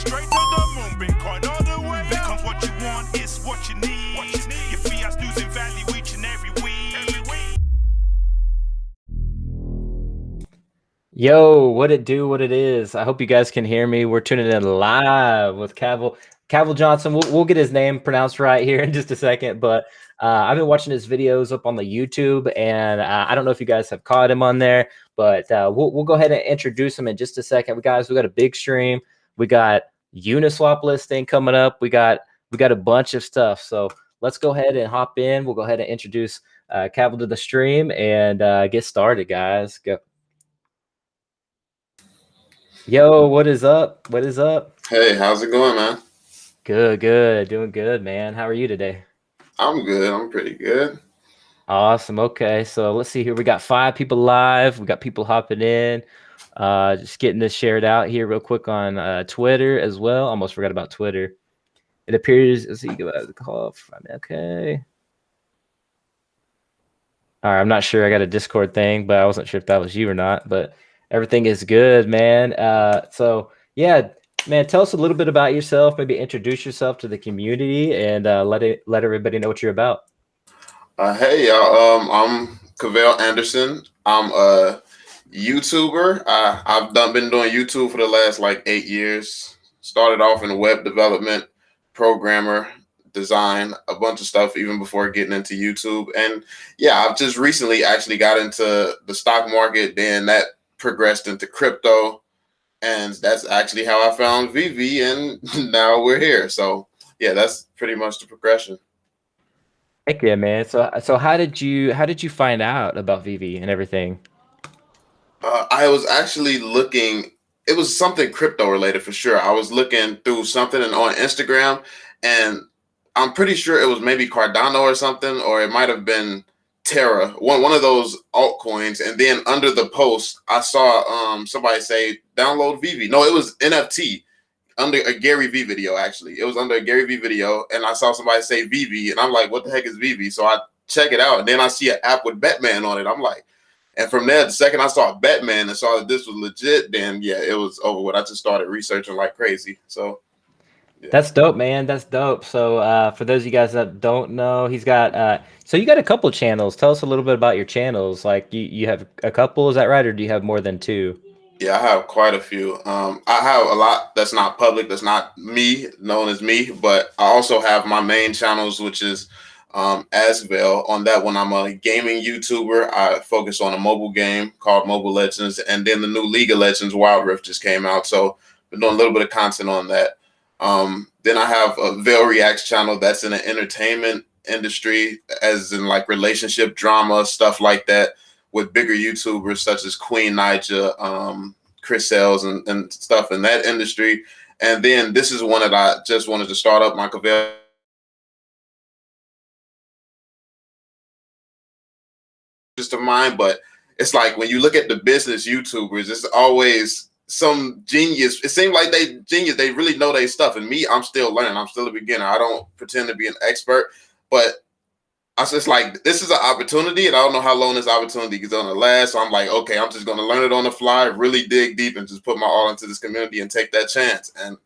Straight to the moon, Bitcoin all the way. Becomes what you want, it's what you need. Your fiat's losing value each and every week. Yo, what it do, what it is. I hope you guys can hear me. We're tuning in live with Cavell Johnson. We'll get his name pronounced right here in just a second, but I've been watching his videos up on the YouTube, and I don't know if you guys have caught him on there, but we'll go ahead and introduce him in just a second. We got a big stream. We got UNISWAP listing coming up. We got a bunch of stuff. So let's go ahead and hop in. We'll go ahead and introduce Cavell to the stream and get started, guys. Go. Yo, what is up? What is up? Hey, how's it going, man? Good. Doing good, man. How are you today? I'm good. I'm pretty good. Awesome. Okay, so let's see here. We got 5 people live. We got people hopping in. Just getting this shared out here real quick on Twitter as well. Almost forgot about Twitter. It appears, let's see, go out the call. Okay. All right, I'm not sure. I got a Discord thing, but I wasn't sure if that was you or not, but everything is good, man. So yeah, man, tell us a little bit about yourself. Maybe introduce yourself to the community and let everybody know what you're about. Hey, y'all. I'm Cavell Anderson. I'm a YouTuber. I've been doing YouTube for the last like 8 years. Started off in web development, programmer, design, a bunch of stuff even before getting into YouTube. And yeah, I've just recently actually got into the stock market. Then that progressed into crypto. And that's actually how I found VeVe, and now we're here. So yeah, that's pretty much the progression. Heck yeah, man. So how did you find out about VeVe and everything? I was actually looking. It was something crypto related for sure. I was looking through something on Instagram, and I'm pretty sure it was maybe Cardano or something, or it might have been Terra, one of those altcoins. And then under the post, I saw somebody say download VeVe. No, it was NFT under a Gary Vee video. Actually, it was under a Gary Vee video, and I saw somebody say VeVe, and I'm like, what the heck is VeVe? So I check it out, and then I see an app with Batman on it. I'm like, and from there, the second I saw Batman and saw that this was legit, then yeah, it was over with. I just started researching like crazy. So yeah. That's dope, man. That's dope. So for those of you guys that don't know, he's got so you got a couple channels. Tell us a little bit about your channels. Like you have a couple, is that right? Or do you have more than 2? Yeah, I have quite a few. I have a lot that's not public, that's not me, known as me, but I also have my main channels, which is Cavell. On that one, I'm a gaming YouTuber. I focus on a mobile game called Mobile Legends, and then the new League of Legends Wild Rift just came out, so been doing a little bit of content on that. Then I have a Veil Reacts channel that's in the entertainment industry, as in like relationship drama, stuff like that, with bigger YouTubers such as Queen Nija, Chris Sales, and stuff in that industry. And then this is one that I just wanted to start up, my Cavell of mine. But it's like when you look at the business YouTubers, it's always some genius. It seems like they really know their stuff. And me, I'm still learning. I'm still a beginner. I don't pretend to be an expert, but I was just like, this is an opportunity, and I don't know how long this opportunity is going to last. So I'm like, okay, I'm just going to learn it on the fly, really dig deep, and just put my all into this community and take that chance. And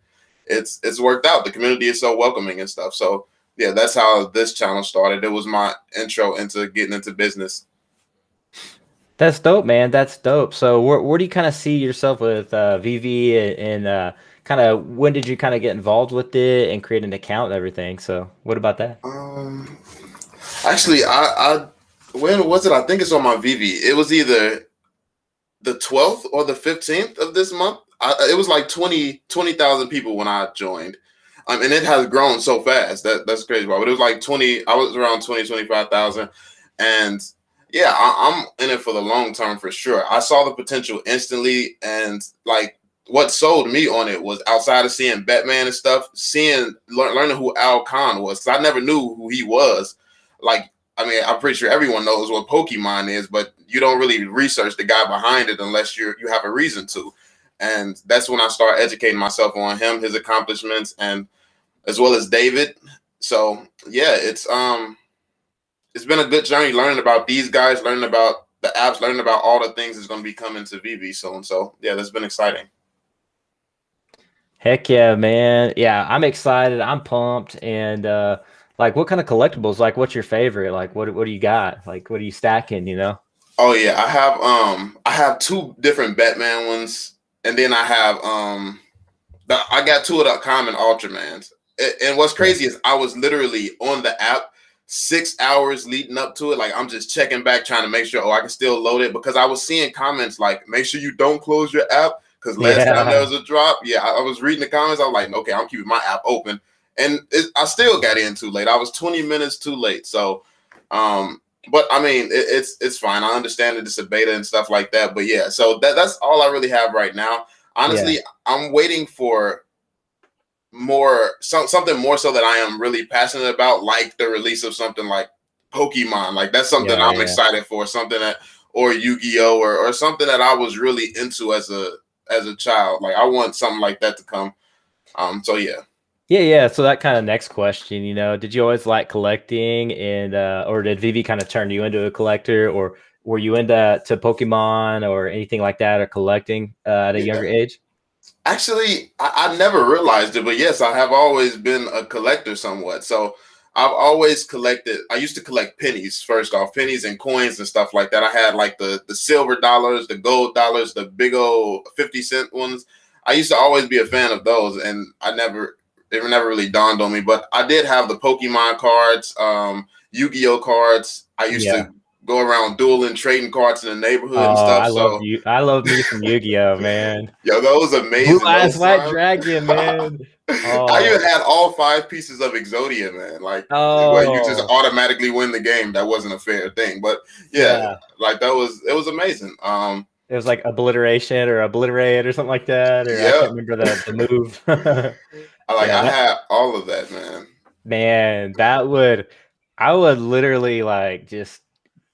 it's worked out. The community is so welcoming and stuff. So yeah, that's how this channel started. It was my intro into getting into business. That's dope, man. That's dope. So where do you kind of see yourself with VeVe and kind of when did you kind of get involved with it and create an account and everything? So what about that? Actually, I when was it? I think it's on my VeVe. It was either the 12th or the 15th of this month. It was like 20,000 people when I joined. And it has grown so fast. That's crazy. But it was like 20, I was around 25,000. And yeah, I'm in it for the long term for sure. I saw the potential instantly. And like what sold me on it was, outside of seeing Batman and stuff, learning who Al Khan was. Because I never knew who he was. Like, I mean, I'm pretty sure everyone knows what Pokemon is, but you don't really research the guy behind it unless you have a reason to. And that's when I started educating myself on him, his accomplishments, and as well as David. So yeah, it's been a good journey learning about these guys, learning about the apps, learning about all the things that's going to be coming to VeVe soon. So yeah, that's been exciting. Heck yeah, man. Yeah, I'm excited. I'm pumped. And like what kind of collectibles? Like what's your favorite? Like what do you got? Like what are you stacking, you know? Oh yeah, I have two different Batman ones, and then I got two of the common Ultramans. And what's Yeah. crazy is I was literally on the app 6 hours leading up to it. Like I'm just checking back, trying to make sure, oh, I can still load it, because I was seeing comments like, make sure you don't close your app. Because last time there Yeah. was a drop, yeah, I was reading the comments. I was like, okay, I'm keeping my app open. And I still got in too late. I was 20 minutes too late. So, but I mean, it's fine. I understand that it's a beta and stuff like that. But yeah, so that's all I really have right now. Yeah. Honestly, I'm waiting for something more so that I am really passionate about, like the release of something like Pokemon. Like that's something Yeah. I'm Yeah. excited for. Something that, or Yu-Gi-Oh, or something that I was really into as a child. Like I want something like that to come. So yeah. Yeah, yeah. So that kind of next question, you know, did you always like collecting and or did VeVe kind of turn you into a collector, or were you into Pokemon or anything like that, or collecting at a Yeah. younger age? Actually, I never realized it, but yes, I have always been a collector somewhat. So I've always collected. I used to collect pennies, first off, pennies and coins and stuff like that. I had like the silver dollars, the gold dollars, the big old 50-cent ones. I used to always be a fan of those, and it never really dawned on me. But I did have the Pokemon cards, Yu-Gi-Oh cards. I used Yeah. to go around dueling, trading cards in the neighborhood and Oh, stuff. I love So you. I love me some Yu-Gi-Oh, man. yo, that was Blue amazing Eyes those White times. Dragon, man. I even Oh, had all 5 pieces of Exodia, man. Like where you just oh, automatically win the game. That wasn't a fair thing, but yeah, yeah. like it was amazing. It was like obliteration or obliterate or something like that, or I Yeah, can't remember the move. Yeah, I that had all of that, man. man, I would literally like just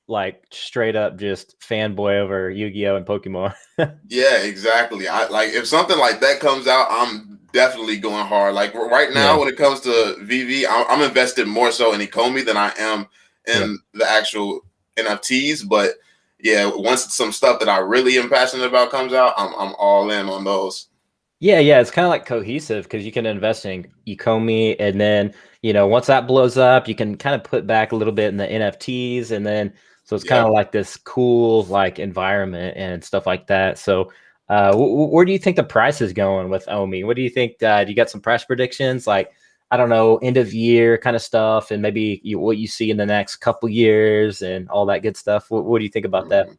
like straight up just fanboy over Yu-Gi-Oh and Pokemon. Yeah, exactly. I like if something like that comes out, I'm definitely going hard. Like right Yeah, now, when it comes to VV, I'm invested more so in ECOMI than I am yeah. in the actual NFTs. But yeah, once some stuff that I really am passionate about comes out, I'm all in on those. Yeah, yeah, it's kind of like cohesive because you can invest in ECOMI, and then you know once that blows up, you can kind of put back a little bit in the NFTs, and then so it's kind Yep. of like this cool like environment and stuff like that. So, where do you think the price is going with OMI? What do you think? Do you got some price predictions? Like I don't know, end of year kind of stuff, and maybe what you see in the next couple years and all that good stuff. What do you think about that?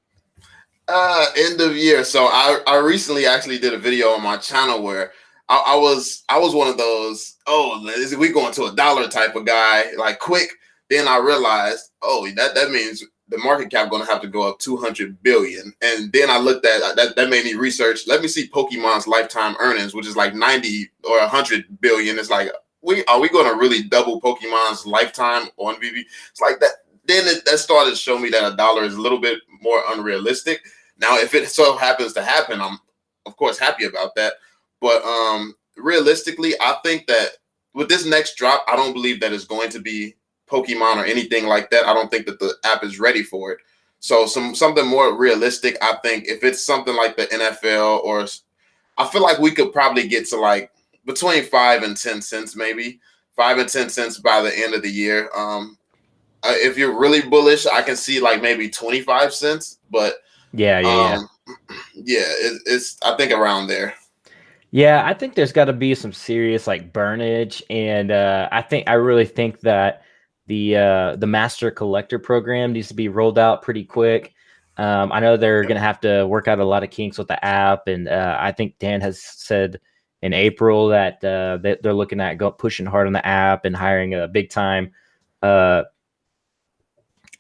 End of year. So I recently actually did a video on my channel where I was one of those, oh, we going to $1 type of guy, like quick. Then I realized, oh, that means the market cap going to have to go up 200 billion. And then I looked at that made me research. Let me see Pokemon's lifetime earnings, which is like 90 or 100 billion. It's like, are we going to really double Pokemon's lifetime on VV? It's like that. Then that started to show me that $1 is a little bit more unrealistic. Now, if it so happens to happen, I'm of course happy about that. But realistically, I think that with this next drop, I don't believe that it's going to be Pokemon or anything like that. I don't think that the app is ready for it. So something more realistic, I think if it's something like the NFL, or I feel like we could probably get to like between 5 and 10 cents, maybe 5 and 10 cents by the end of the year. If you're really bullish, I can see like maybe 25 cents, but Yeah, yeah, yeah. um, yeah, it's I think around there. Yeah, I think there's got to be some serious like burnage, and I really think that the master collector program needs to be rolled out pretty quick. I know they're Yep. gonna have to work out a lot of kinks with the app, and I think Dan has said in April that they're looking at pushing hard on the app and hiring a big time, uh,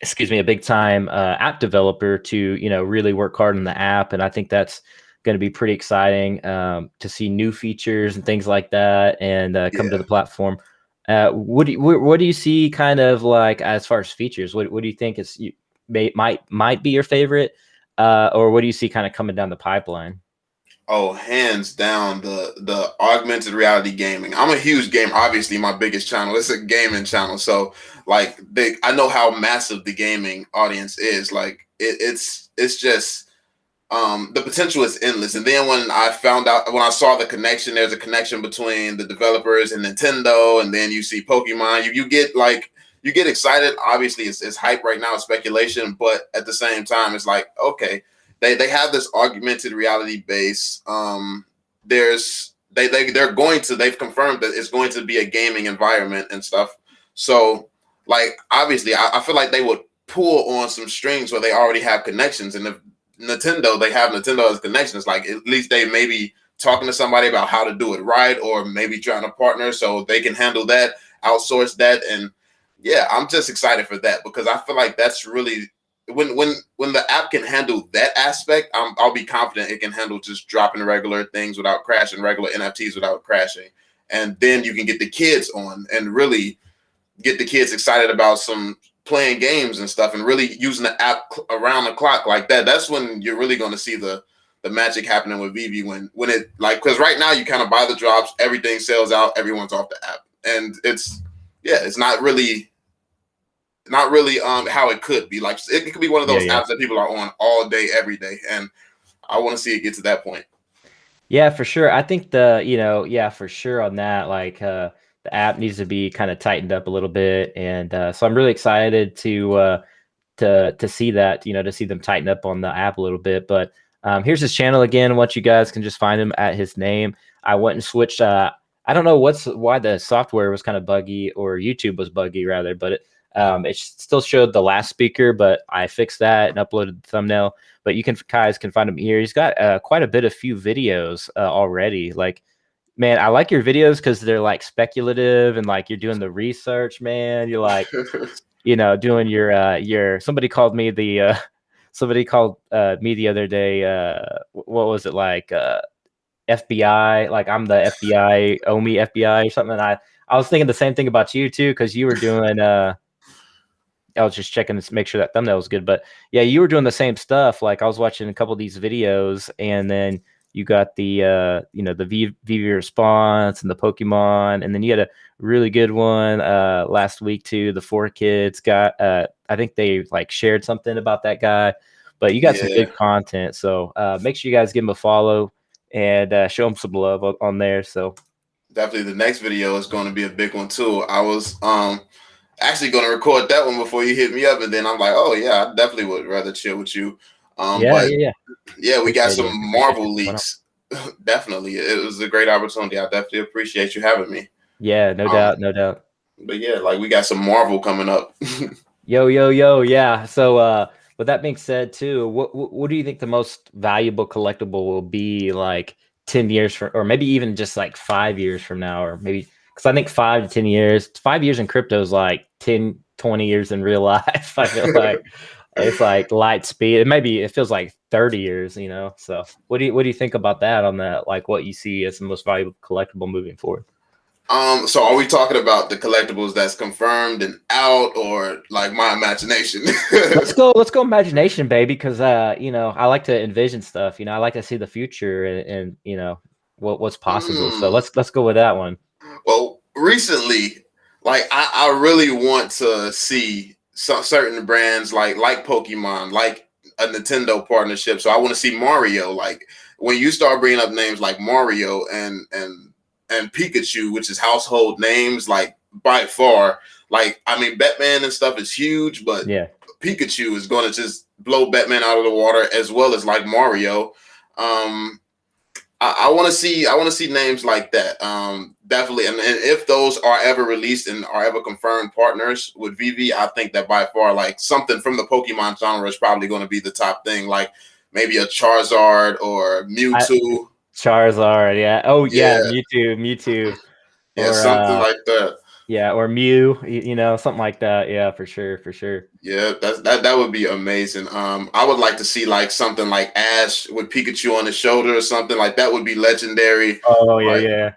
a big time app developer to really work hard on the app, and I think that's going to be pretty exciting to see new features and things like that and come to Yeah. the platform. What do you see kind of like as far as features? What do you think is might be your favorite, or what do you see kind of coming down the pipeline? Oh, hands down, the augmented reality gaming. I'm a huge gamer. Obviously, my biggest channel. It's a gaming channel, so like I know how massive the gaming audience is. Like it's just the potential is endless. And then when I saw the connection, there's a connection between the developers and Nintendo, and then you see Pokemon, you get excited. Obviously it's hype right now, it's speculation, but at the same time, it's like, okay, they have this augmented reality base. They've confirmed that it's going to be a gaming environment and stuff. So like, obviously I feel like they would pull on some strings where they already have connections. And if they have Nintendo as connections, like at least they may be talking to somebody about how to do it right, or maybe trying to partner so they can handle that, outsource that. And yeah, I'm just excited for that, because I feel like that's really when the app can handle that aspect, I'll be confident it can handle just dropping regular things without crashing, regular NFTs without crashing. And then you can get the kids on and really get the kids excited about some playing games and stuff, and really using the app around the clock like that. That's when you're really going to see the magic happening with VeVe, when it, like, because right now you kind of buy the drops, everything sells out, everyone's off the app, and it's not really how it could be. Like, it could be one of those apps that people are on all day, every day, and I want to see it get to that point. Yeah, for sure. I think for sure on that, like the app needs to be kind of tightened up a little bit, and so I'm really excited to see that, to see them tighten up on the app a little bit. But here's his channel again. Once you guys can just find him at his name. I went and switched. I don't know why the software was kind of buggy, or YouTube was buggy rather, but it still showed the last speaker, but I fixed that and uploaded the thumbnail. But you guys can find him here. He's got quite a few videos already. Like, man, I like your videos because they're like speculative, and like you're doing the research, man. You're like, doing your somebody called me the other day, what was it, like FBI, like I'm the FBI, OMI FBI or something. And I was thinking the same thing about you too, because you were doing I was just checking to make sure that thumbnail was good. But yeah, you were doing the same stuff. Like, I was watching a couple of these videos, and then you got the the VeVe response and the Pokemon, and then you had a really good one last week too. The 4Kids got I think they like shared something about that guy, but you got some good content. So make sure you guys give him a follow and show him some love on there. So definitely the next video is going to be a big one too. I was actually going to record that one before you hit me up, and then I'm like, oh yeah, I definitely would rather chill with you. Yeah, we got some Marvel leaks. Definitely, it was a great opportunity. I definitely appreciate you having me. Yeah, no doubt. But yeah, like, we got some Marvel coming up. Yo, yeah. So with that being said too, what do you think the most valuable collectible will be, like 10 years from, or maybe even just like 5 years from now, or maybe, because I think 5 to 10 years, 5 years in crypto is like 10, 20 years in real life. I feel like it's like light speed. It feels like 30 years, So what do you think about that, on that, like what you see as the most valuable collectible moving forward? So are we talking about the collectibles that's confirmed and out, or like my imagination? Let's go imagination, baby, because I like to envision stuff. I like to see the future, and what's possible. So let's go with that one. Well, recently, like, I really want to see some certain brands like Pokemon, like a Nintendo partnership. So I want to see Mario. Like, when you start bringing up names like Mario and Pikachu, which is household names, like, by far. Like, I mean, Batman and stuff is huge, but yeah, Pikachu is going to just blow Batman out of the water, as well as like Mario. I want to see names like that. Definitely, and if those are ever released and are ever confirmed partners with VeVe, I think that by far, like, something from the Pokemon genre is probably going to be the top thing. Like, maybe a Charizard or Mewtwo. Charizard, yeah. Oh yeah, Mewtwo. Yeah, or, something like that. Yeah, or Mew, something like that. Yeah, for sure. Yeah, that would be amazing. I would like to see like something like Ash with Pikachu on his shoulder or something like that. Would be legendary. Oh yeah.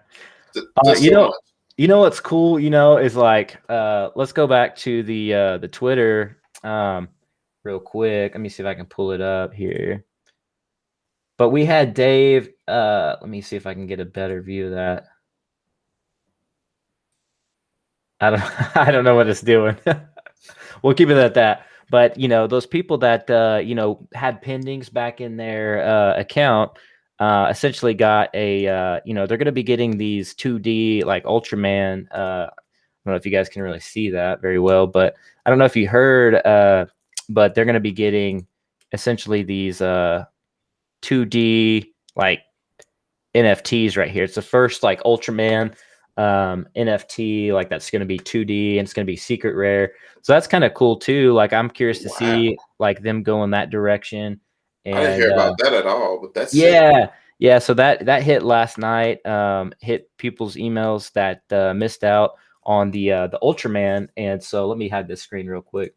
You know what's cool, is like let's go back to the Twitter real quick. Let me see if I can pull it up here. But we had Dave, let me see if I can get a better view of that. I don't know what it's doing. We'll keep it at that. But those people that had pendings back in their account essentially got a they're going to be getting these 2D like Ultraman. I don't know if you guys can really see that very well, but I don't know if you heard, but they're going to be getting essentially these 2D like NFTs right here. It's the first like Ultraman NFT, like that's going to be 2D and it's going to be secret rare. So that's kind of cool too. Like I'm curious to see like them go in that direction. I didn't And hear about that at all, but that's sick. yeah. So that hit last night. Hit people's emails that missed out on the Ultraman. And so let me hide this screen real quick.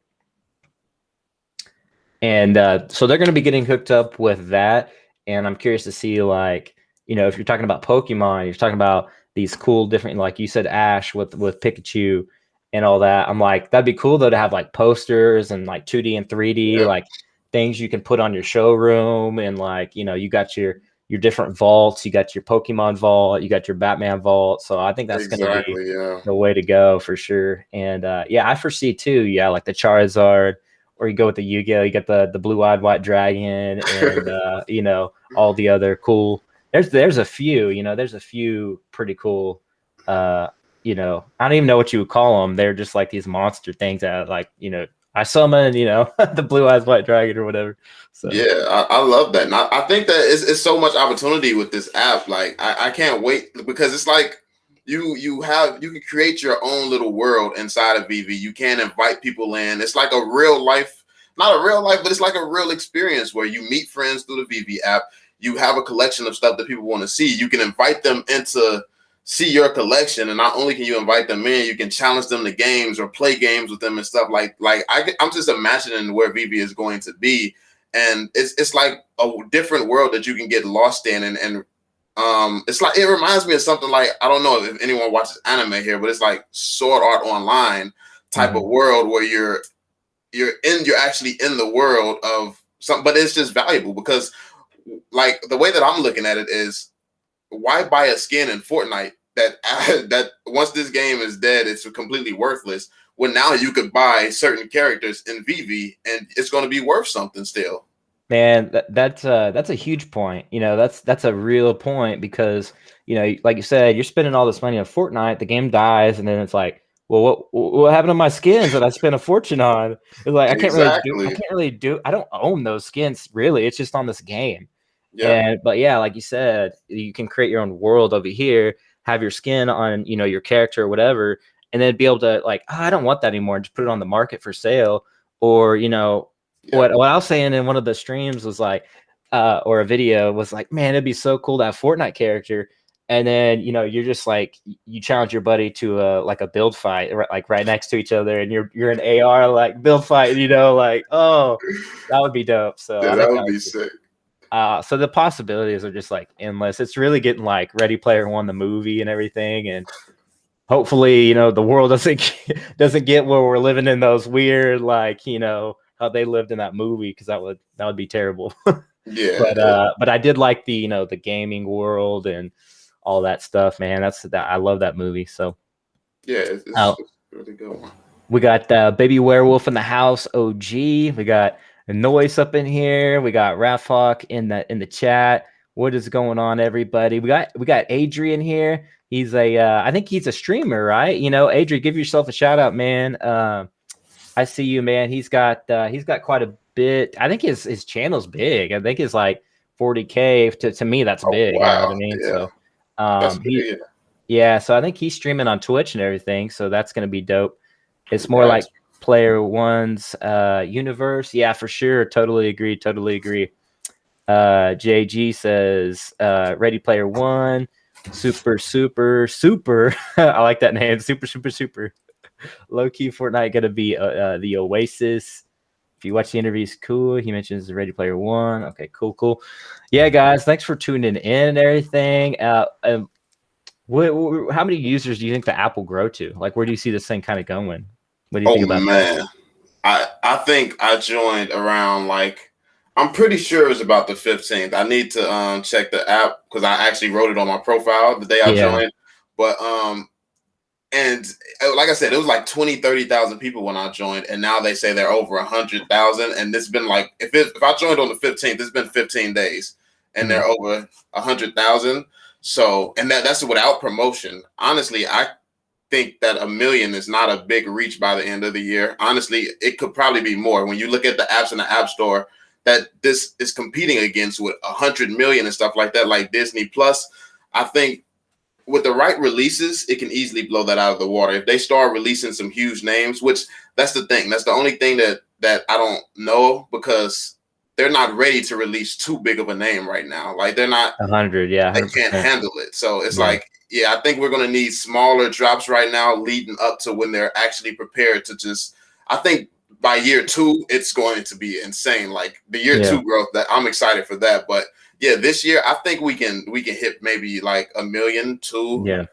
And so they're going to be getting hooked up with that. And I'm curious to see, like, if you're talking about Pokemon, you're talking about these cool different, like you said, Ash with Pikachu and all that. I'm like, that'd be cool though to have like posters and like 2D and 3D, like things you can put on your showroom. And like, you got your different vaults, you got your Pokemon vault, you got your Batman vault. So I think that's going to be the way to go for sure. And I foresee too, like the Charizard. Or you go with the Yu-Gi-Oh, you get the blue-eyed white dragon and all the other cool. There's a few, there's a few pretty cool I don't even know what you would call them. They're just like these monster things that like, I summon, the blue-eyed white dragon or whatever. So yeah, I love that. And I think that it's so much opportunity with this app. Like I can't wait because it's like you can create your own little world inside of VeVe. You can invite people in. It's like a real life, not a real life, but it's like a real experience where you meet friends through the VeVe app. You have a collection of stuff that people want to see. You can invite them in to see your collection, and not only can you invite them in, you can challenge them to games or play games with them and stuff. I'm just imagining where VeVe is going to be, and it's like a different world that you can get lost in, and it's like, it reminds me of something like, I don't know if anyone watches anime here, but it's like Sword Art Online type of world where you're actually in the world of something, but it's just valuable because like the way that I'm looking at it is, why buy a skin in Fortnite that once this game is dead, it's completely worthless, when now you could buy certain characters in VeVe and it's going to be worth something still. Man, that's a huge point. That's a real point because like you said, you're spending all this money on Fortnite, the game dies, and then it's like, well, what happened to my skins that I spent a fortune on? It's like I can't really do. I don't own those skins really. It's just on this game. Yeah. But yeah, like you said, you can create your own world over here, have your skin on your character or whatever, and then be able to like, oh, I don't want that anymore, and just put it on the market for sale, or what I was saying in one of the streams was like, or a video was like, man, it'd be so cool to have Fortnite character. And then, you're just like, you challenge your buddy to like a build fight, like right next to each other. And you're an AR, like build fight, like, oh, that would be dope. So yeah, that would be sick. So the possibilities are just like endless. It's really getting like Ready Player One, the movie and everything. And hopefully, the world doesn't get where we're living in those weird, like, how they lived in that movie, because that would be terrible. Yeah. But I did like the the gaming world and all that stuff, man. I love that movie. So yeah, it's a really good one. We got Baby Werewolf in the house, OG. We got Noise up in here. We got Rafhawk in the chat. What is going on, everybody? We got Adrian here. He's I think he's a streamer, right? Adrian, give yourself a shout out, man. I see you, man. He's got quite a bit. I think his channel's big. I think it's like 40K. To me, that's big. Wow. You know what I mean? Yeah. So so I think he's streaming on Twitch and everything. So that's gonna be dope. It's more like Player One's universe. Yeah, for sure. Totally agree. JG says Ready Player One, super. I like that name. Super. Low key Fortnite gonna be the Oasis. If you watch the interviews, cool. He mentions Ready Player One. Okay, cool. Yeah, guys, thanks for tuning in and everything. How many users do you think the app will grow to? Like, where do you see this thing kind of going? What do you think about that? I think I joined around like, I'm pretty sure it was about the 15th. I need to check the app because I actually wrote it on my profile the day I joined. But And like I said, it was like 20, 30,000 people when I joined, and now they say they're over 100,000. And it's been like, if I joined on the 15th, it's been 15 days, and they're over 100,000. So, and that's without promotion. Honestly, I think that 1 million is not a big reach by the end of the year. Honestly, it could probably be more. When you look at the apps in the App Store that this is competing against with 100 million and stuff like that, like Disney Plus, I think with the right releases, it can easily blow that out of the water. If they start releasing some huge names, which that's the thing. That's the only thing that I don't know, because they're not ready to release too big of a name right now. Like they're not 100, yeah, 100%. They can't handle it. So it's like, yeah, I think we're going to need smaller drops right now leading up to when they're actually prepared to just, I think by year 2, it's going to be insane. Like the year 2 growth, that I'm excited for that. But yeah, this year I think we can hit maybe like 1 million, 2,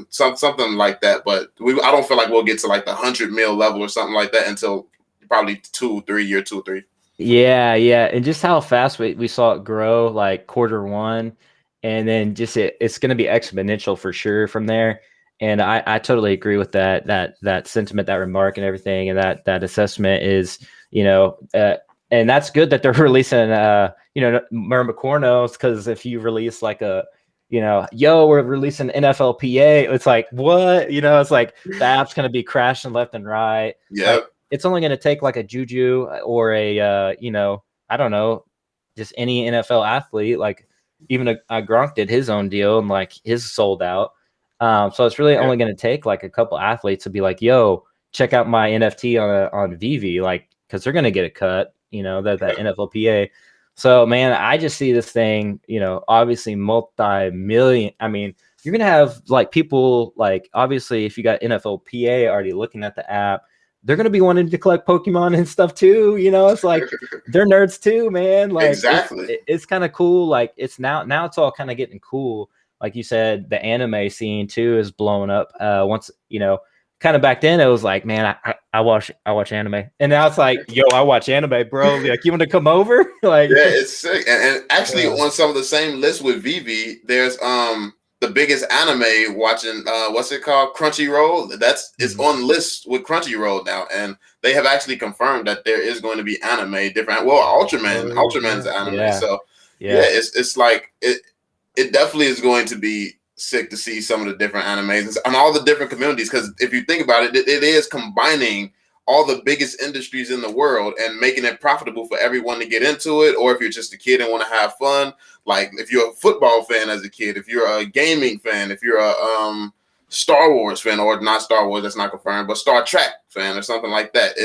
something like that. But I don't feel like we'll get to like the 100 mil level or something like that until probably 2, 3 year 2, 3. Yeah, and just how fast we saw it grow, like Q1, and then just it's going to be exponential for sure from there. And I totally agree with that sentiment, that remark, and everything, and that assessment is, and that's good that they're releasing Mermacornos, because if you release like a, we're releasing NFLPA, it's like, what? It's like the app's going to be crashing left and right. Yeah. Like, it's only going to take like a Juju or a, I don't know, just any NFL athlete, like even a Gronk did his own deal and like his sold out. So it's really only going to take like a couple athletes to be like, yo, check out my NFT on VeVe, like, because they're going to get a cut, that NFLPA. So, man, I just see this thing, obviously multi-million. I mean, you're going to have like people, like, obviously if you got NFLPA already looking at the app, they're going to be wanting to collect Pokemon and stuff too. It's like they're nerds too, man. Like, exactly. It's kind of cool. Like it's now it's all kind of getting cool. Like you said, the anime scene too is blowing up. Once, kind of back then it was like, man, I watch anime, and now it's like, yo, I watch anime, bro. Like, you want to come over? Like, yeah, it's sick. And actually on some of the same lists with VeVe, there's the biggest anime watching, what's it called? Crunchyroll. It's on list with Crunchyroll now. And they have actually confirmed that there is going to be anime different. Well, Ultraman's anime. Yeah. So it's like, it definitely is going to be sick to see some of the different animes and all the different communities. Because if you think about it, it is combining all the biggest industries in the world and making it profitable for everyone to get into it. Or if you're just a kid and want to have fun, like if you're a football fan as a kid, if you're a gaming fan, if you're a Star Wars fan, or not Star Wars, that's not confirmed, but Star Trek fan or something like that.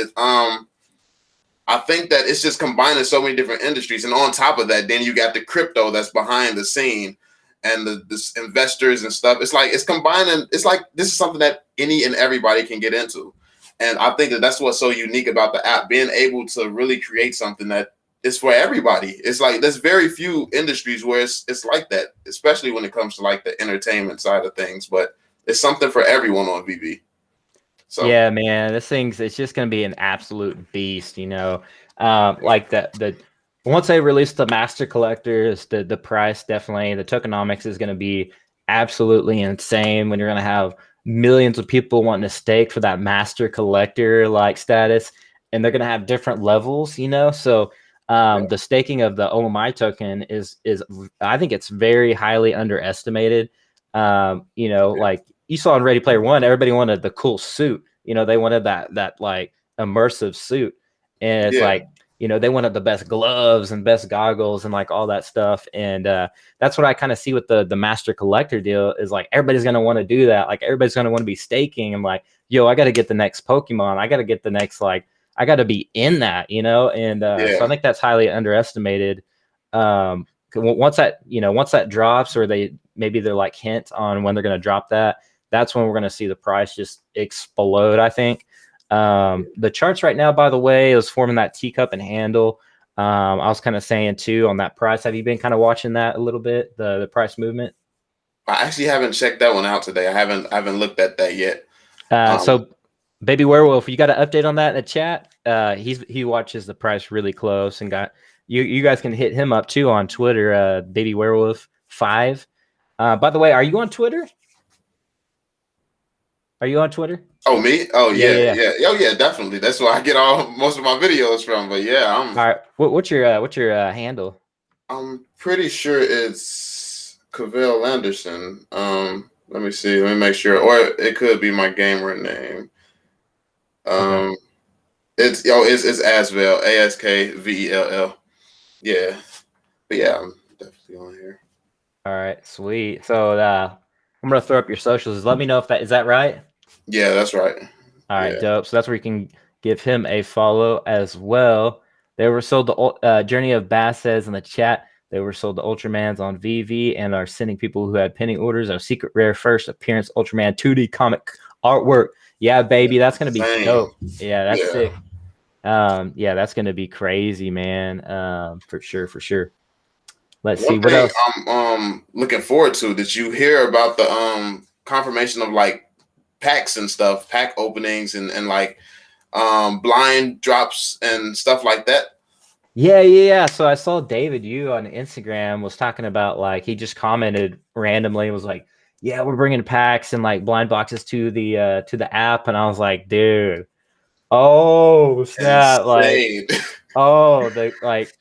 I think that it's just combining so many different industries. And on top of that, then you got the crypto that's behind the scene and the investors and stuff. It's like, it's combining. It's like, this is something that any and everybody can get into. And I think that that's what's so unique about the app, being able to really create something that is for everybody. It's like, there's very few industries where it's like that, especially when it comes to like the entertainment side of things, but it's something for everyone on VeVe. So yeah, man, it's just going to be an absolute beast, like the once they release the master collectors, the price, definitely the tokenomics is going to be absolutely insane when you're going to have millions of people wanting to stake for that master collector like status, and they're going to have different levels, so the staking of the OMI token is I think it's very highly underestimated. Like you saw in Ready Player One, everybody wanted the cool suit, they wanted that like immersive suit, and it's like, they wanted the best gloves and best goggles and like all that stuff. And that's what I kind of see with the master collector deal, is like everybody's going to want to do that. Like everybody's going to want to be staking and like, yo, I got to get the next Pokemon. I got to get the next, like, I got to be in that, and so I think that's highly underestimated. Once that drops, or they're like hint on when they're going to drop that, that's when we're going to see the price just explode, I think. The charts right now, by the way, is forming that teacup and handle. I was kind of saying too on that price. Have you been kind of watching that a little bit, the price movement? I actually haven't checked that one out today. I haven't looked at that yet. So Baby Werewolf, you got an update on that in the chat? He watches the price really close, and got you guys can hit him up too on Twitter, Baby Werewolf 5. By the way, are you on Twitter? Are you on Twitter? Oh, me? Oh, Yeah. yeah. Oh, yeah, definitely. That's where I get most of my videos from. But yeah, All right. What's your handle? I'm pretty sure it's Cavell Anderson. Let me see. Let me make sure. Or it could be my gamer name. Okay. It's Asvell, ASKVELL. Yeah. But yeah, I'm definitely on here. All right, sweet. So I'm gonna throw up your socials. Let me know if that is that right. Yeah, that's right. All right, Yeah. dope. So that's where you can give him a follow as well. They were sold to Journey of Bass says in the chat. They were sold to Ultramans on VeVe and are sending people who had pending orders our secret rare first appearance Ultraman 2D comic artwork. Yeah, baby, that's gonna be dope. Yeah, that's sick. Yeah, that's gonna be crazy, man. For sure. Let's see what else. I'm looking forward to. Did you hear about the confirmation of like packs and stuff, pack openings and like blind drops and stuff like that? Yeah. So I saw David Yu on Instagram was talking about like he just commented randomly and was like, "Yeah, we're bringing packs and like blind boxes to the app," and I was like, "Dude, oh snap!" Insane. Like,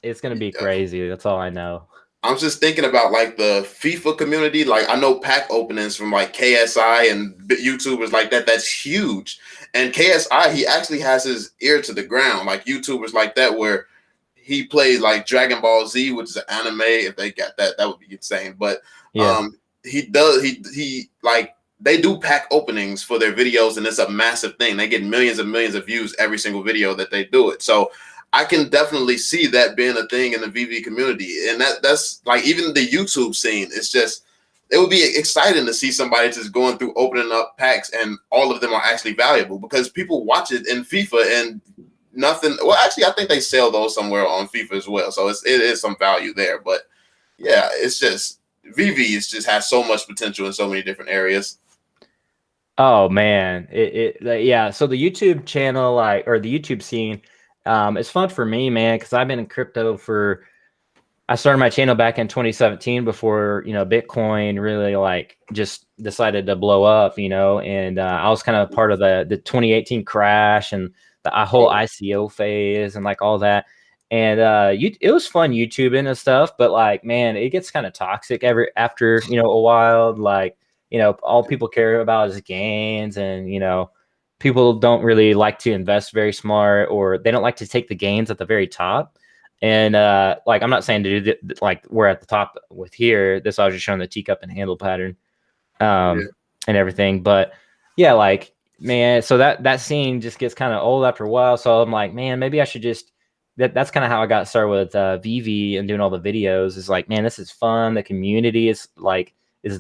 it's gonna be crazy. That's all I know. I'm just thinking about like the FIFA community. Like I know pack openings from like KSI and YouTubers like that. That's huge. And KSI, he actually has his ear to the ground. Like YouTubers like that, where he plays like Dragon Ball Z, which is an anime. If they got that, that would be insane. But Yeah. he does. He like they do pack openings for their videos, and it's a massive thing. They get millions and millions of views every single video that they do it. So I can definitely see that being a thing in the VeVe community. And that's like even the YouTube scene. It's just, it would be exciting to see somebody just going through opening up packs and all of them are actually valuable because people watch it in FIFA and nothing. Well, actually, I think they sell those somewhere on FIFA as well. So it is some value there. But yeah, it's just VeVe just has so much potential in so many different areas. Oh man, yeah. So the YouTube channel, or the YouTube scene, it's fun for me, man, because I've been in crypto I started my channel back in 2017 before Bitcoin really like just decided to blow up, and I was kind of part of the 2018 crash and the whole ICO phase and like all that. And it was fun YouTubing and stuff, but like, man, it gets kind of toxic after a while, like. All people care about is gains, and people don't really like to invest very smart, or they don't like to take the gains at the very top. And like, I'm not saying to do like we're at the top with here. This I was just showing the teacup and handle pattern, and everything. But yeah, like, man, so that scene just gets kind of old after a while. So I'm like, man, maybe I should just. That's kind of how I got started with VeVe and doing all the videos. Is like, man, this is fun. The community is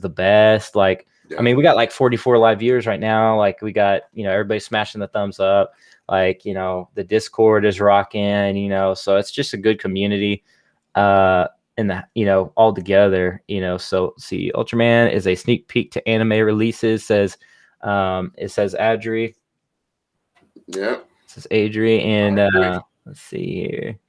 the best. Like, I mean, we got like 44 live viewers right now. Like, we got, everybody smashing the thumbs up. Like, the Discord is rocking, so it's just a good community, and all together, so see, Ultraman is a sneak peek to anime releases, says, it says Adri. Yeah. It says Adri, and let's see here.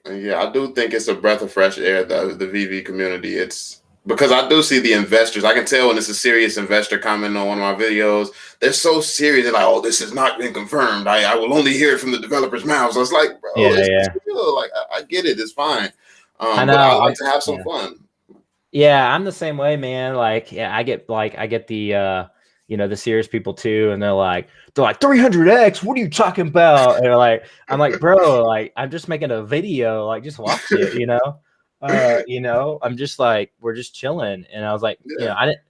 Yeah, I do think it's a breath of fresh air, the VeVe community. It's because I do see the investors. I can tell when it's a serious investor commenting on one of my videos. They're so serious. They're like, "Oh, this has not been confirmed. I will only hear it from the developers' mouths." So it's like, bro, it's chill. Like, I get it. It's fine. I know. But I like to have some fun. Yeah, I'm the same way, man. Like, yeah, I get the the serious people too, and they're like 300x. What are you talking about? And they're like, I'm like, bro, like, I'm just making a video. Like, just watch it. I'm just like, we're just chilling. And I was like,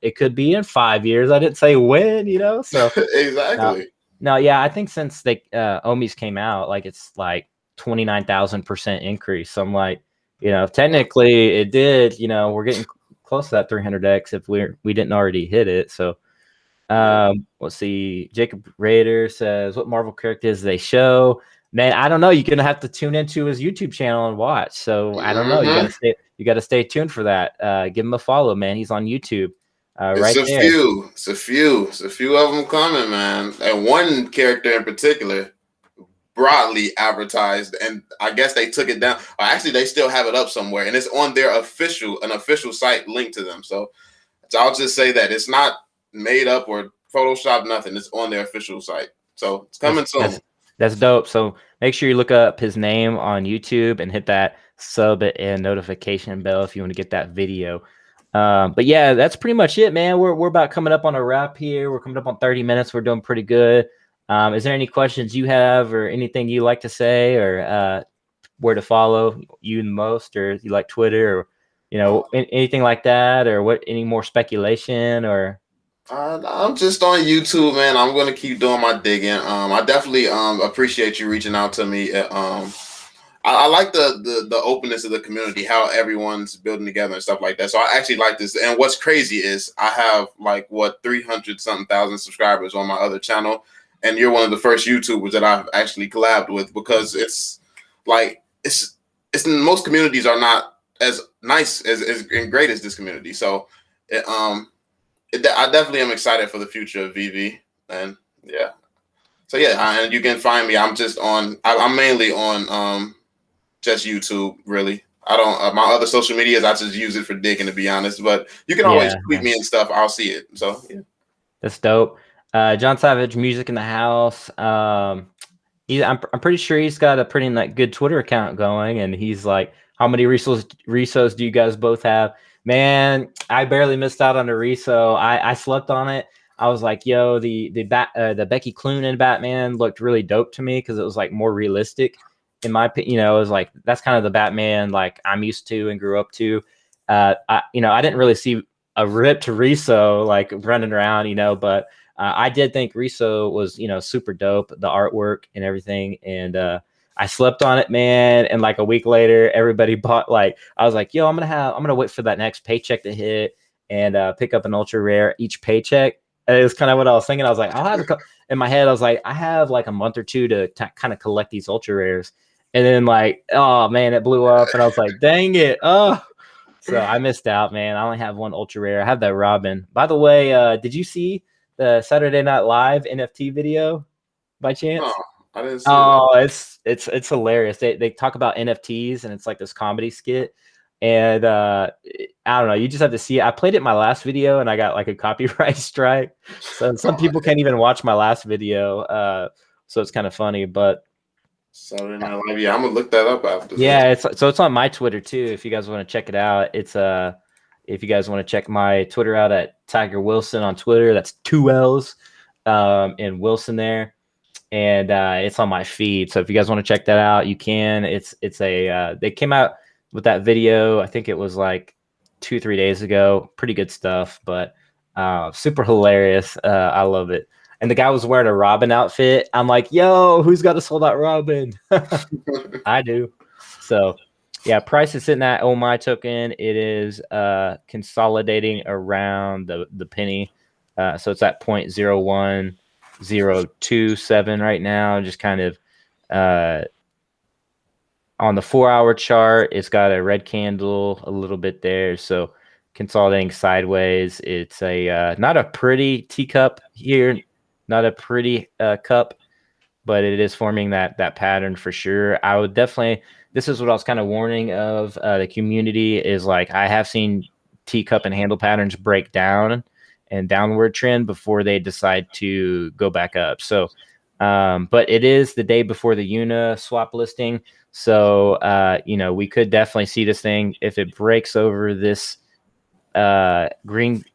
it could be in 5 years. I didn't say when. So Exactly. No, yeah, I think since they OMIs came out, like, it's like 29,000% increase. So I'm like, technically it did. We're getting close to that 300x if we didn't already hit it. So let's see. Jacob Raider says, what Marvel characters they show? Man, I don't know. You're gonna have to tune into his YouTube channel and watch. So I don't know. You gotta stay tuned for that. Give him a follow, man. He's on YouTube. Right there. It's a few of them coming, man. And one character in particular, broadly advertised, and I guess they took it down. Or actually, they still have it up somewhere, and it's on their official site linked to them. So So I'll just say that it's not made up or Photoshop, nothing. It's on their official site. So it's coming soon. That's dope. So make sure you look up his name on YouTube and hit that sub and notification bell if you want to get that video. But yeah, that's pretty much it, man. We're about coming up on a wrap here. We're coming up on 30 minutes. We're doing pretty good. Is there any questions you have or anything you like to say or where to follow you the most, or you like Twitter or, you know, anything like that, or what, any more speculation or? I'm just on YouTube, man. I'm gonna keep doing my digging. I definitely appreciate you reaching out to me. I like the openness of the community, how everyone's building together and stuff like that. So I actually like this. And what's crazy is I have like 300 something thousand subscribers on my other channel, and you're one of the first YouTubers that I've actually collabed with, because it's like it's most communities are not as nice as and great as this community. So I definitely am excited for the future of VeVe, and yeah. So yeah, and you can find me. I'm mainly on just YouTube, really. I don't my other social medias, I just use it for digging, to be honest. But you can always tweet me and stuff. I'll see it. So yeah. That's dope. John Savage, music in the house. I'm pretty sure he's got a pretty good Twitter account going, and he's like, how many resos do you guys both have? Man, I barely missed out on a reso. I slept on it. I was like, yo, the Becky Cloonan Batman looked really dope to me because it was like more realistic. In my opinion, you know, it was like, that's kind of the Batman like I'm used to and grew up to. I didn't really see a ripped reso like running around, you know, but I did think reso was, you know, super dope, the artwork and everything. And I slept on it, man. And like a week later, everybody bought, like, I was like, yo, I'm gonna wait for that next paycheck to hit and pick up an ultra rare each paycheck. And it was kind of what I was thinking. I was like, I'll have in my head, I was like, I have like a month or two to kind of collect these ultra rares. And then like, oh man, it blew up. And I was like, dang it. Oh, so I missed out, man. I only have one ultra rare. I have that Robin. By the way, did you see the Saturday Night Live NFT video by chance? Oh, I didn't see that. It's hilarious. They talk about NFTs and it's like this comedy skit. And I don't know, you just have to see it. I played it in my last video and I got like a copyright strike. So some people can't even watch my last video. So it's kind of funny, but Saturday Night Live. Yeah, I'm gonna look that up after. Yeah, it's on my Twitter too. If you guys want to check it out, it's if you guys want to check my Twitter out at Tiger Wilson on Twitter, that's 2 L's and Wilson there, and it's on my feed. So if you guys want to check that out, you can. It's they came out with that video. I think it was like 2-3 days ago. Pretty good stuff, but super hilarious. I love it. And the guy was wearing a Robin outfit. I'm like, yo, who's got a sold out Robin? I do. So yeah, price is sitting at OMI token. It is consolidating around the penny. So it's at 0.01027 right now. Just kind of on the 4-hour chart, it's got a red candle a little bit there. So consolidating sideways. It's a not a pretty teacup here. Not a pretty cup, but it is forming that pattern for sure. I would definitely, this is what I was kind of warning of the community is like, I have seen teacup and handle patterns break down and downward trend before they decide to go back up. So, but it is the day before the UNISWAP listing. So, we could definitely see this thing. If it breaks over this green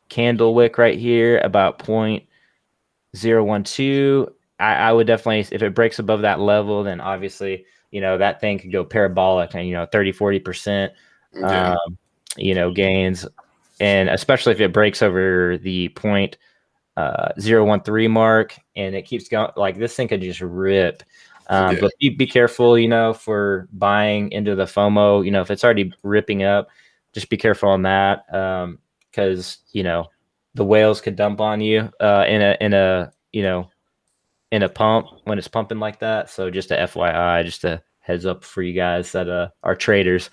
candle wick right here, about 0.012, I would definitely, if it breaks above that level, then obviously, that thing could go parabolic and, 30-40%, gains. And especially if it breaks over the 0.013 mark and it keeps going, like this thing could just rip. But be careful, for buying into the FOMO, if it's already ripping up, just be careful on that. Cause the whales could dump on you in a pump when it's pumping like that. So just a FYI, just a heads up for you guys that are traders.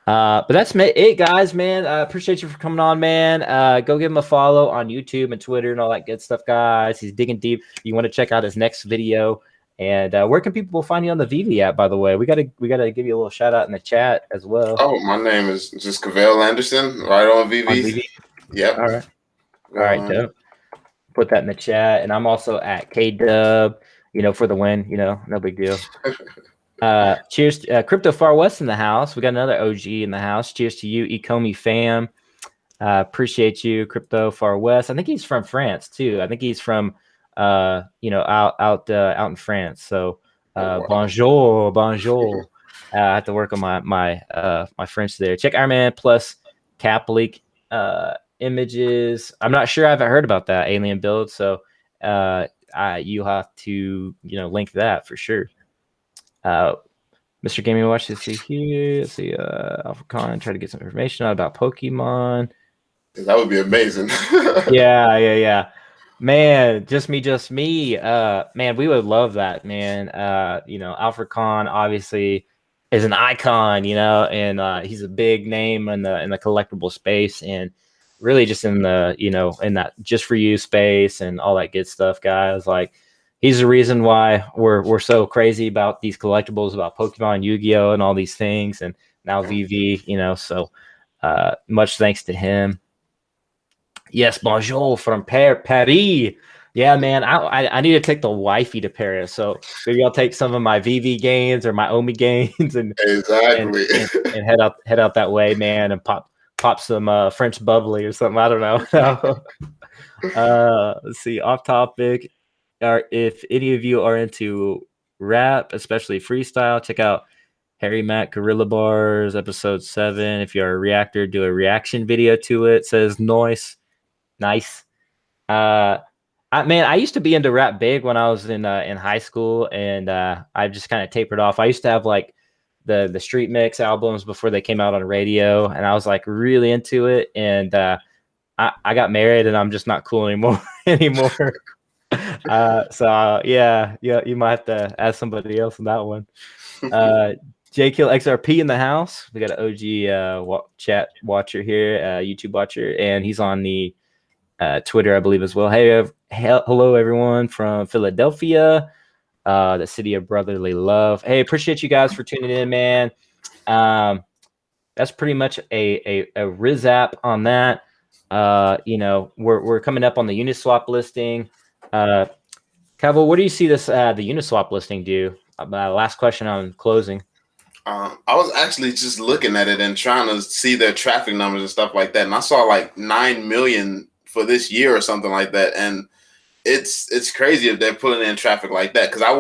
But that's it, guys, man. I appreciate you for coming on, man. Go give him a follow on YouTube and Twitter and all that good stuff, guys. He's digging deep. You want to check out his next video. And where can people find you on the VeVe app, by the way? We gotta give you a little shout out in the chat as well. Oh, my name is just Cavell Anderson, right on VeVe. On VeVe? Yep. All right. All right, dope. Put that in the chat. And I'm also at KDub, for the win, no big deal. Cheers, Crypto Far West in the house. We got another OG in the house. Cheers to you, ECOMI fam. Appreciate you, Crypto Far West. I think he's from France too. I think he's from out in France. So bonjour. I have to work on my French there. Check Iron Man Plus Cap Leak images. I'm not sure. I haven't heard about that alien build. So you have to link that for sure. Mr. Gaming Watch, let's see here. Let's see, AlphaCon, try to get some information out about Pokemon. That would be amazing. Yeah. Man, just me. Man, we would love that, man. AlphaCon obviously is an icon, and he's a big name in the collectible space, and really just in the, in that just for you space and all that good stuff, guys. Like, he's the reason why we're so crazy about these collectibles, about Pokemon, Yu-Gi-Oh, and all these things, and now VeVe, so much thanks to him. Yes, bonjour from Paris. Yeah, man, I need to take the wifey to Paris, so maybe I'll take some of my VeVe gains or my OMI gains and exactly and head out that way, man, and pop some French bubbly or something. I don't know. Let's see, off topic. If any of you are into rap, especially freestyle, check out Harry Mack Gorilla Bars episode 7. If you're a reactor, do a reaction video to it. Says nice. I used to be into rap big when I was in high school, and I just kind of tapered off. I used to have like the Street Mix albums before they came out on radio, and I was like really into it. And I got married, and I'm just not cool anymore. Yeah, you might have to ask somebody else on that one. JKill XRP in the house. We got an OG chat watcher here, YouTube watcher, and he's on the Twitter, I believe, as well. Hey, hello everyone from Philadelphia, the city of brotherly love. Hey, appreciate you guys for tuning in, man. That's pretty much a Rizap on that. We're coming up on the Uniswap listing. Cavell, what do you see this the Uniswap listing do? Last question on closing. I was actually just looking at it and trying to see their traffic numbers and stuff like that, and I saw like 9 million for this year or something like that, and it's crazy if they're pulling in traffic like that, because I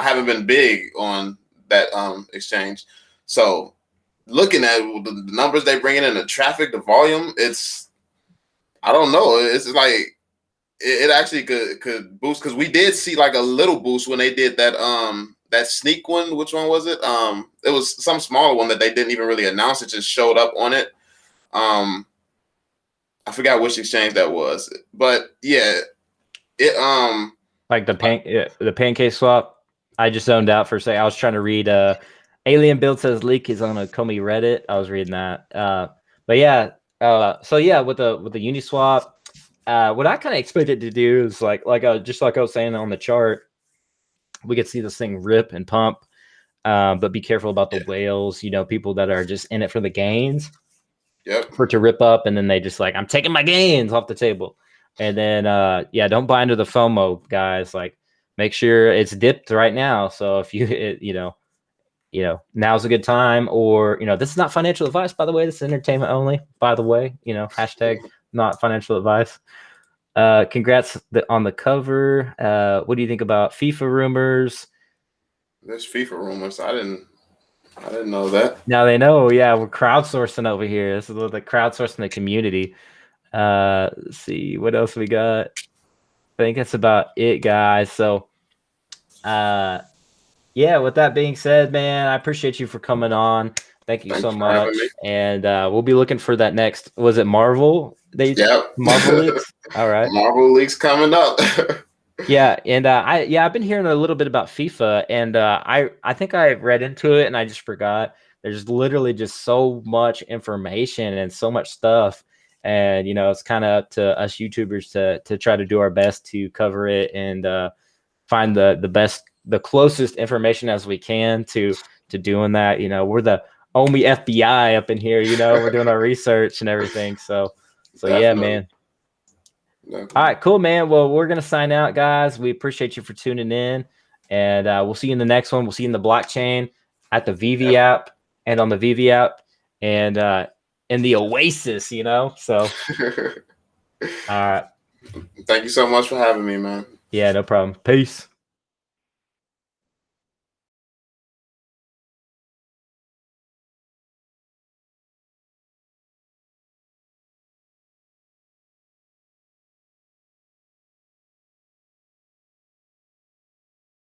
haven't been big on that exchange. So looking at the numbers they bring in, the traffic, the volume, I don't know. It's like it actually could boost, because we did see like a little boost when they did that sneak one. Which one was it? It was some smaller one that they didn't even really announce. It just showed up on it. I forgot which exchange that was, but yeah, it like the pancake swap. I just zoned out for a second. I was trying to read Alien Build says leak is on a Comey Reddit. I was reading that. But yeah, so yeah, with the Uniswap, what I kind of expected to do is like I was saying on the chart, we could see this thing rip and pump, but be careful about the whales. People that are just in it for the gains. Yep. For it to rip up, and then they just like, I'm taking my gains off the table, and then don't buy into the FOMO, guys. Like, make sure it's dipped right now. So if now's a good time, or this is not financial advice, by the way. This is entertainment only, by the way. Hashtag not financial advice. Congrats on the cover. What do you think about FIFA rumors? There's FIFA rumors. I didn't know that. Now they know. Yeah, we're crowdsourcing over here. This is the crowdsourcing the community. Let's see what else we got. I think that's about it, guys. So, with that being said, man, I appreciate you for coming on. Thanks so much. And we'll be looking for that next. Was it Marvel? Marvel leaks. All right. Marvel leaks coming up. Yeah, and I've been hearing a little bit about FIFA, and I think I read into it and I just forgot. There's literally just so much information and so much stuff, and it's kind of up to us YouTubers to try to do our best to cover it and find the best the closest information as we can to doing that. You know, we're the OMI FBI up in here. You know, we're doing our research and everything. So yeah, man. Definitely. All right, cool, man. Well, we're gonna sign out, guys. We appreciate you for tuning in, and we'll see you in the next one. We'll see you in the blockchain, at the VeVe app, and on the VeVe app, and in the Oasis. You know, so. All right. Thank you so much for having me, man. Yeah, no problem. Peace.